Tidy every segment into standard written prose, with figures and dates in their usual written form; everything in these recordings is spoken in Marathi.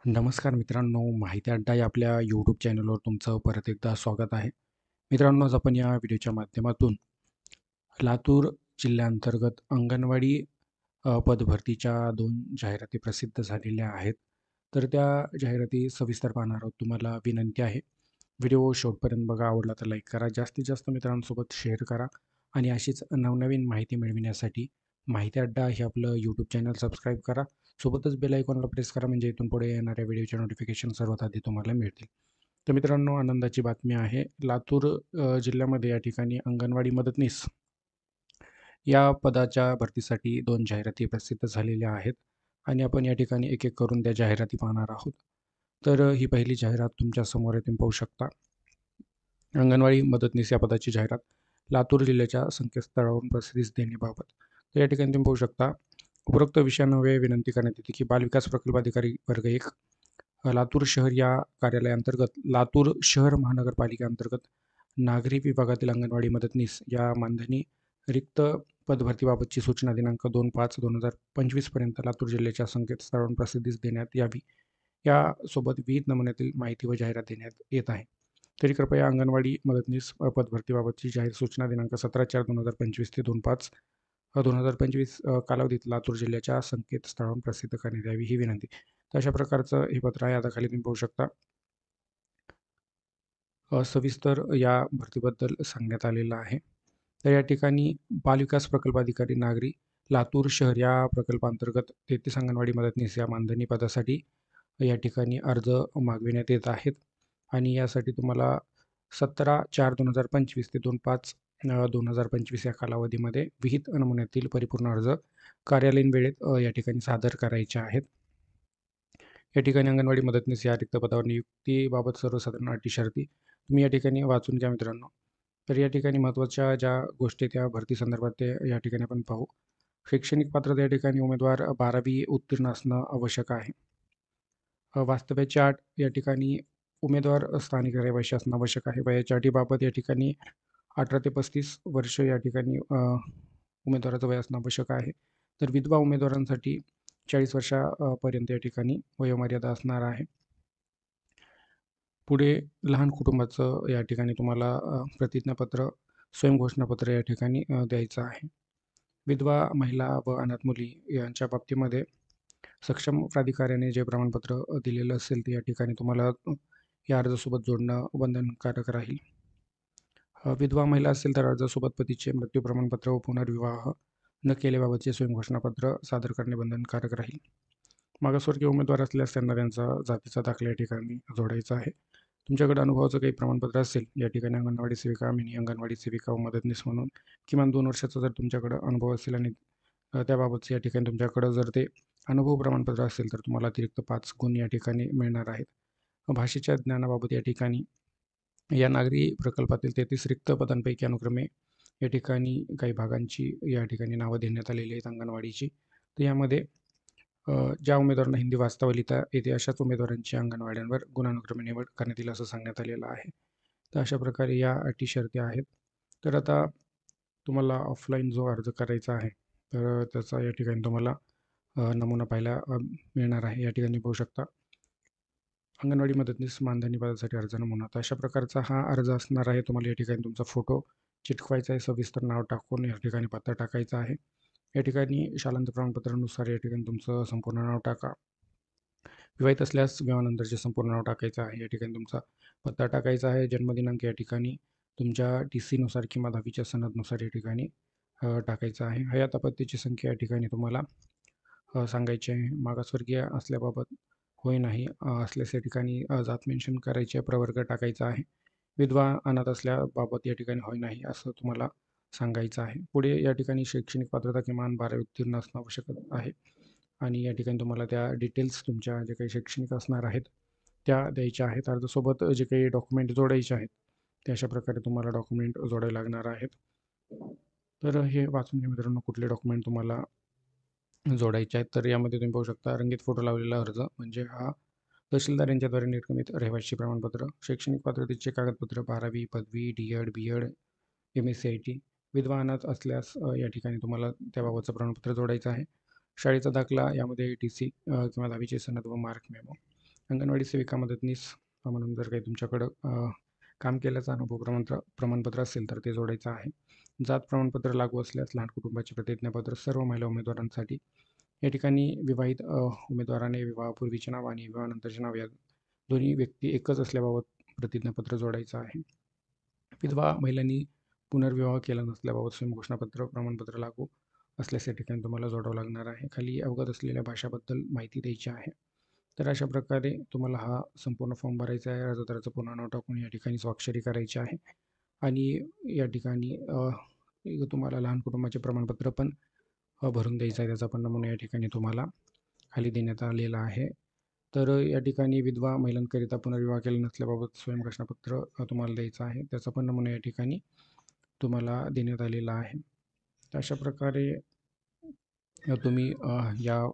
नमस्कार मित्रांनो, माहिती अड्डा या आपल्या यूट्यूब चॅनलवर तुमचं परत एकदा स्वागत आहे. मित्रांनो, आज आपण या व्हिडिओच्या माध्यमातून लातूर जिल्ह्याअंतर्गत अंगणवाडी पदभरतीच्या 2 जाहिराती प्रसिद्ध झालेल्या आहेत. तर त्या जाहिराती सविस्तर पाहणार आहोत. तुम्हाला विनंती आहे, व्हिडिओ शेवटपर्यंत बघा. आवडला तर लाईक करा, जास्तीत जास्त मित्रांसोबत शेअर करा आणि अशीच नवनवीन माहिती मिळविण्यासाठी माहिती अड्डा हे आपलं यूट्यूब चॅनल सबस्क्राईब करा. सोबतच बेल आयकॉनला प्रेस करा, म्हणजे इथून पुढे येणाऱ्या व्हिडिओचे नोटिफिकेशन सर्वात आधी तुम्हाला मिळतील. तर मित्रांनो, आनंदाची बातमी आहे. लातूर जिल्ह्यामध्ये या ठिकाणी अंगणवाडी मदतनीस या पदाच्या भरतीसाठी 2 जाहिराती प्रसिद्ध झालेल्या आहेत आणि आपण या ठिकाणी एक-एक करून त्या जाहिराती पाहणार आहोत. तर ही पहिली जाहिरात तुमच्या समोर आहे, तुम्ही पाहू शकता. अंगणवाडी मदतनीस या पदाची जाहिरात लातूर जिल्ह्याच्या संकेतस्थळावरून प्रसिद्धीस देण्याबाबत. तर या ठिकाणी तुम्ही पाहू शकता, उपरोक्त विषयान्वये विनंती करण्यात येते की बालविकास प्रकल्प अधिकारी वर्ग 1 लातूर शहर या कार्यालयाअंतर्गत लातूर शहर महानगरपालिकेअंतर्गत नागरी विभागातील अंगणवाडी मदतनीस या मानधनी रिक्त पदभरतीबाबतची सूचना दिनांक 2/5/2025 पर्यंत लातूर जिल्ह्याच्या संकेतस्थळावरून प्रसिद्धीस देण्यात यावी. यासोबत विविध नमुन्यातील माहिती व जाहिरात देण्यात येत आहे. तरी कृपया अंगणवाडी मदतनीस पदभरतीबाबतची जाहीर सूचना दिनांक 17/4/2025 ते 2/5/2025 कालावधीत लातूर जिल्ह्याच्या संकेतस्थळावरून प्रसिद्ध करण्यात यावी, ही विनंती. तर अशा प्रकारचं हे पत्र आहे. आता खाली तुम्ही पाहू शकता, सविस्तर या भरतीबद्दल सांगण्यात आलेलं आहे. तर या ठिकाणी बालविकास प्रकल्प अधिकारी नागरी लातूर शहर या प्रकल्पांतर्गत 33 अंगणवाडी मदतनीस या मानधनी पदासाठी या ठिकाणी अर्ज मागविण्यात येत आहेत आणि यासाठी तुम्हाला 17/4/2025 ते 2/5/2025 या कालावधीमध्ये विहित नमुन्यातील परिपूर्ण अर्ज कार्यालयीन वेळेत या ठिकाणी सादर करायचे आहेत. या ठिकाणी अंगणवाडी मदतनीस या रिक्त पदावर नियुक्तीबाबत सर्वसाधारण अटी शर्ती तुम्ही या ठिकाणी वाचून घ्या मित्रांनो. तर या ठिकाणी महत्त्वाच्या ज्या गोष्टी त्या भरती संदर्भात ते या ठिकाणी आपण पाहू. शैक्षणिक पात्रता या ठिकाणी उमेदवार 12वी उत्तीर्ण असणं आवश्यक आहे. वास्तव्याची अट या ठिकाणी उमेदवार स्थानिक रहिवासी असणं आवश्यक आहे. वयाच्या अटीबाबत या ठिकाणी 18 ते 35 वर्ष या ठिकाणी उमेदवाराचं वय असणं आवश्यक आहे. तर विधवा उमेदवारांसाठी 40 वर्षापर्यंत या ठिकाणी वयोमर्यादा असणार आहे. पुढे लहान कुटुंबाचं या ठिकाणी तुम्हाला प्रतिज्ञापत्र, स्वयंघोषणापत्र या ठिकाणी द्यायचं आहे. विधवा महिला व अनाथ मुली यांच्या बाबतीमध्ये सक्षम प्राधिकाऱ्याने जे प्रमाणपत्र दिलेलं असेल ते या ठिकाणी तुम्हाला या अर्जासोबत जोडणं बंधनकारक राहील. विधवा महिला असेल तर अर्जासोबत पतीचे मृत्यू प्रमाणपत्र व पुनर्विवाह न केल्याबाबतचे स्वयंघोषणापत्र सादर करणे बंधनकारक राहील. मागासवर्गीय उमेदवार असल्यास त्यांना त्यांचा जातीचा दाखला या ठिकाणी जोडायचा आहे. तुमच्याकडे अनुभवाचं काही प्रमाणपत्र असेल, या ठिकाणी अंगणवाडी सेविका, मिनी अंगणवाडी सेविका व मदतनीस म्हणून किमान 2 वर्षाचा जर तुमच्याकडं अनुभव असेल आणि त्याबाबतचं या ठिकाणी तुमच्याकडं जर ते अनुभव प्रमाणपत्र असेल, तर तुम्हाला अतिरिक्त 5 गुण या ठिकाणी मिळणार आहेत. भाषेच्या ज्ञानाबाबत या ठिकाणी या नागरी प्रकल्पातील 33 रिक्त पदांपैकी अनुक्रमे या ठिकाणी काही भागांची या ठिकाणी नावं देण्यात आलेली आहेत अंगणवाडीची. तर यामध्ये ज्या उमेदवारांना हिंदी वाचता व लिहिता येते अशाच उमेदवारांची अंगणवाड्यांवर गुणानुक्रमे निवड करण्यात येईल असं सांगण्यात आलेलं आहे. तर अशा प्रकारे या अटी शर्ती आहेत. तर आता तुम्हाला ऑफलाईन जो अर्ज करायचा आहे, तर त्याचा या ठिकाणी तुम्हाला नमुना पाहायला मिळणार आहे. या ठिकाणी पाहू शकता, अंगणवाडी मदतनीस मानधनी पदासाठी अर्ज नमुना. तर अशा प्रकारचा हा अर्ज असणार आहे. तुम्हाला या ठिकाणी तुमचा फोटो चिटकवायचा आहे, सविस्तर नाव टाकून या ठिकाणी पत्ता टाकायचा आहे. या ठिकाणी शालांत प्रमाणपत्रानुसार या ठिकाणी तुमचं संपूर्ण नाव टाका. विवाहित असल्यास विवाहानंतरचे संपूर्ण नाव टाकायचं आहे. या ठिकाणी तुमचा पत्ता टाकायचा आहे. जन्मदिनांक या ठिकाणी तुमच्या TC नुसार किंवा 10वीच्या सनदनुसार या ठिकाणी टाकायचं आहे. हयात अपत्याची संख्या या ठिकाणी तुम्हाला सांगायची आहे. मागासवर्गीय असल्याबाबत होय नाही असल्यास या ठिकाणी जात मेन्शन करायची आहे, प्रवर्ग टाकायचा आहे. विधवा अनाथ असल्याबाबत या ठिकाणी होय नाही असं तुम्हाला सांगायचं आहे. पुढे या ठिकाणी शैक्षणिक पात्रता किमान 12वी उत्तीर्ण असणं आवश्यक आहे आणि या ठिकाणी तुम्हाला त्या डिटेल्स तुमच्या जे काही शैक्षणिक असणार आहेत त्या द्यायच्या आहेत. अर्जासोबत जे काही डॉक्युमेंट जोडायचे आहेत ते अशा प्रकारे तुम्हाला डॉक्युमेंट जोडावे लागणार आहेत. तर हे वाचून घ्या मित्रांनो, कुठले डॉक्युमेंट तुम्हाला जोडायचे आहेत. तर यामध्ये तुम्ही पाहू शकता, रंगीत फोटो लावलेला अर्ज म्हणजे हा तहसीलदार यांच्याद्वारे निर्गमित रहिवासी प्रमाणपत्र, शैक्षणिक पात्रतेचे कागदपत्र 12वी, पदवी, D.Ed, B.Ed, MSc-IT. विधवा अनाथ असल्यास या ठिकाणी तुम्हाला त्याबाबतचं प्रमाणपत्र जोडायचं आहे. शाळेचा दाखला, यामध्ये TC किंवा 10वीचे सनद व मार्क मेमो. अंगणवाडी सेविका मदतनीस म्हणून जर काही तुमच्याकडं काम केल्याचा अनुभव प्रमाणपत्र असेल तर ते जोडायचं आहे. जात प्रमाणपत्र लागू असल्यास लहान कुटुंबाचे प्रतिज्ञापत्र सर्व महिला उमेदवारांसाठी. या ठिकाणी विवाहित उमेदवाराने विवाहापूर्वीचे नाव आणि विवाहानंतरचे नाव या दोन्ही व्यक्ती एकच असल्याबाबत प्रतिज्ञापत्र जोडायचं आहे. विधवा महिलांनी पुनर्विवाह केला नसल्याबाबत स्वयंघोषणापत्र प्रमाणपत्र लागू असल्यास या ठिकाणी तुम्हाला जोडावं लागणार आहे. खाली अवगत असलेल्या भाषाबद्दल माहिती द्यायची आहे. तर अशा प्रकारे तुम्हाला हा संपूर्ण फॉर्म भरायचा आहे. अर्जदाराचं पुन्हा नाव टाकून या ठिकाणी स्वाक्षरी करायची आहे आणि या ठिकाणी तुम्हाला लहान कुटुंबाचे प्रमाणपत्र पण भरून द्यायचं आहे. त्याचा पण नमुना या ठिकाणी तुम्हाला खाली देण्यात आलेला आहे. तर या ठिकाणी विधवा महिलांकरिता पुनर्विवाह केला नसल्याबाबत स्वयंघोषणापत्र तुम्हाला द्यायचं आहे. त्याचा पण नमुना या ठिकाणी तुम्हाला देण्यात आलेला आहे. तर अशा प्रकारे तुम्ही या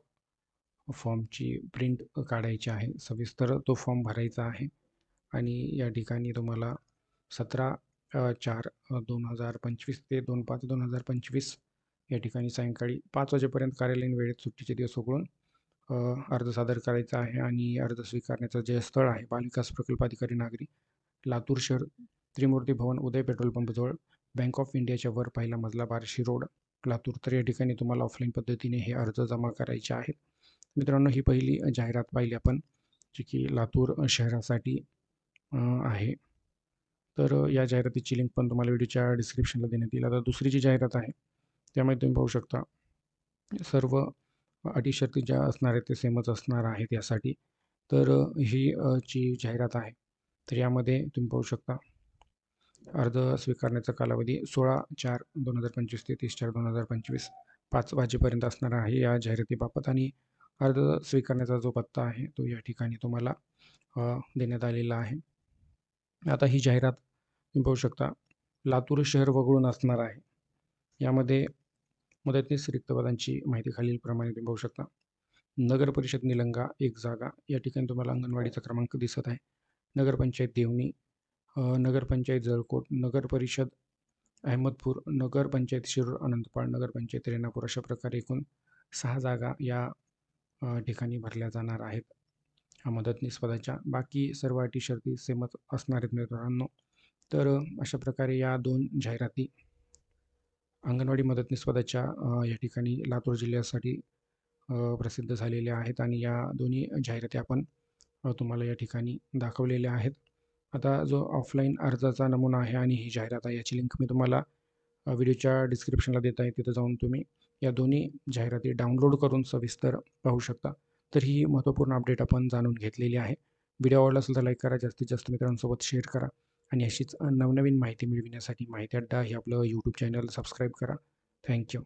फॉर्मची प्रिंट काढायची आहे. सविस्तर तो फॉर्म भरायचा आहे आणि या ठिकाणी तुम्हाला 17/4/2025 ते 2/5/2025 या ठिकाणी सायंकाळी 5 वाजेपर्यंत कार्यालयीन वेळेत सुट्टीचे दिवस वगळून अर्ज सादर करायचा आहे आणि अर्ज स्वीकारण्याचं जे स्थळ आहे बालविकास प्रकल्प अधिकारी नागरी, लातूर शहर, त्रिमूर्ती भवन, उदय पेट्रोल पंपजवळ, बँक ऑफ इंडियाच्या वर पहिला मजला, बार्शी रोड, लातूर. तर या ठिकाणी तुम्हाला ऑफलाईन पद्धतीने हे अर्ज जमा करायचे आहेत. मित्रांनो, ही पहिली जाहिरात पाहिली आपण, जी की लातूर शहरासाठी आहे. तर या जाहिरातीची लिंक पण तुम्हाला व्हिडिओच्या डिस्क्रिप्शनला देण्यात येईल. आता दुसरी जी जाहिरात आहे त्यामध्ये तुम्ही पाहू शकता सर्व अटी शर्ती ज्या असणार आहेत ते सेमच असणार आहेत यासाठी. तर ही जी जाहिरात आहे तर यामध्ये तुम्ही पाहू शकता अर्ज स्वीकारण्याचा कालावधी 16/4/2025 ते 30/4/2025 5 वाजेपर्यंत असणार आहे या जाहिरातीबाबत आणि अर्ज स्वीकारण्याचा जो पत्ता आहे तो या ठिकाणी तुम्हाला देण्यात आलेला आहे. आता ही जाहिरात तुम्ही पाहू शकता लातूर शहर वगळून असणार आहे. यामध्ये मदतनीस रिक्त पदांची माहिती खालीलप्रमाणे तुम्ही पाहू शकता. नगर परिषद निलंगा 1 जागा. या ठिकाणी तुम्हाला अंगणवाडीचा क्रमांक दिसत आहे. नगरपंचायत देवणी, नगरपंचायत जळकोट, नगर परिषद अहमदपूर, नगरपंचायत शिरूर अनंतपाळ, नगरपंचायत रेणापूर अशा प्रकारे एकूण 6 जागा या ठिकाणी भरल्या जाणार आहेत मदतनीस पदाच्या. बाकी सर्व अटी शर्ती सेमच असणार आहेत मित्रांनो. तर अशा प्रकारे या 2 जाहिराती अंगणवाडी मदतनीस पदाच्या या ठिकाणी लातूर जिल्ह्यासाठी प्रसिद्ध झालेल्या आहेत आणि या दोन्ही जाहिराती आपण तुम्हाला या ठिकाणी दाखवलेल्या आहेत. आता जो ऑफलाईन अर्जाचा नमुना आहे आणि ही जाहिरात आहे याची लिंक मी तुम्हाला व्हिडिओच्या डिस्क्रिप्शनला देत आहे. तिथं जाऊन तुम्ही या दोन्ही जाहिराती डाउनलोड करून सविस्तर पाहू शकता. तर ही महत्त्वपूर्ण अपडेट आपण जाणून घेतलेली आहे. व्हिडिओ आवडला असेल तर लाईक करा, जास्तीत जास्त मित्रांसोबत शेअर करा आणि अशीच नवनवीन माहिती मिळविण्यासाठी माहिती अड्डा हे आपलं यूट्यूब चॅनल सबस्क्राईब करा. थँक्यू.